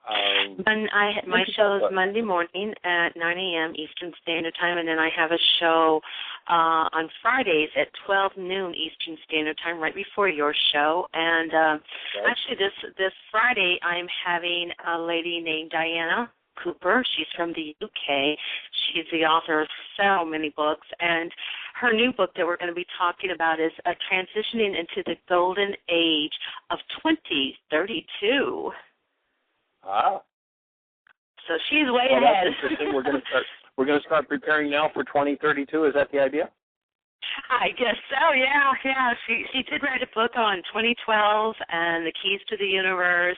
My show is Monday morning at 9 a.m. Eastern Standard Time, and then I have a show on Fridays at 12 noon Eastern Standard Time, right before your show. And actually, this Friday, I'm having a lady named Diana Cooper. She's from the UK. She's the author of so many books, and her new book that we're going to be talking about is Transitioning into the Golden Age of 2032. Ah. So she's way ahead. That's interesting. We're going to start preparing now for 2032. Is that the idea? I guess so. Yeah. She did write a book on 2012 and the keys to the universe.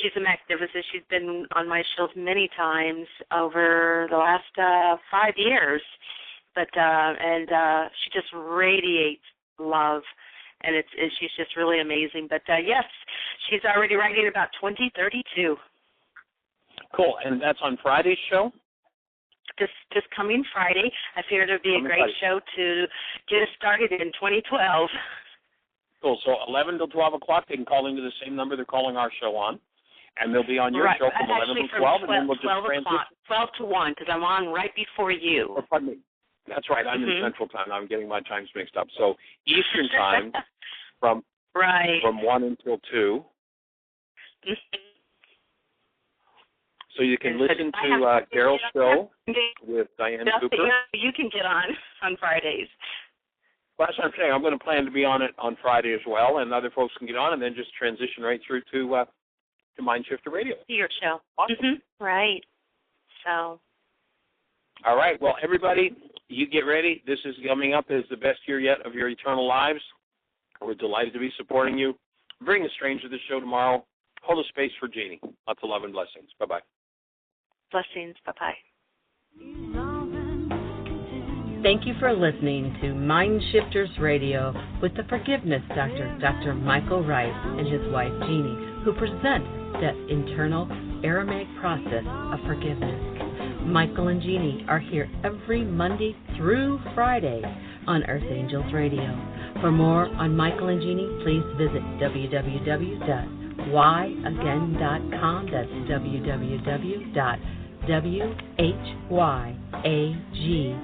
She's a magnificent. She's been on my shows many times over the last 5 years. But she just radiates love. And she's just really amazing. But, yes, she's already writing about 2032. Cool. And that's on Friday's show? This coming Friday. I figured it would be a great show to get us started in 2012. Cool. So 11 till 12 o'clock, they can call into the same number they're calling our show on. And they'll be on your show from 11 to 12. And then we'll just 12 to 1, because I'm on right before you. Oh, pardon me. That's right. I'm in Central Time. I'm getting my times mixed up. So Eastern Time from 1 until 2. So you can listen to Carol's show with Diane Cooper. You can get on Fridays. Well, that's what I'm saying. I'm going to plan to be on it on Friday as well, and other folks can get on and then just transition right through to MindShifter Radio. Your show. Awesome. Right. So. All right. Well, everybody, you get ready. This is coming up as the best year yet of your eternal lives. We're delighted to be supporting you. Bring a stranger to the show tomorrow. Hold a space for Jeanie. Lots of love and blessings. Bye-bye. Blessings. Bye-bye. Thank you for listening to MindShifters Radio with the Forgiveness Doctor, Dr. Michael Ryce, and his wife, Jeanie, who present the internal Aramaic process of forgiveness. Michael and Jeanie are here every Monday through Friday on Earth Angels Radio. For more on Michael and Jeanie, please visit www.whyagain.com. That's www.whyagain.com. RAGAIN.com.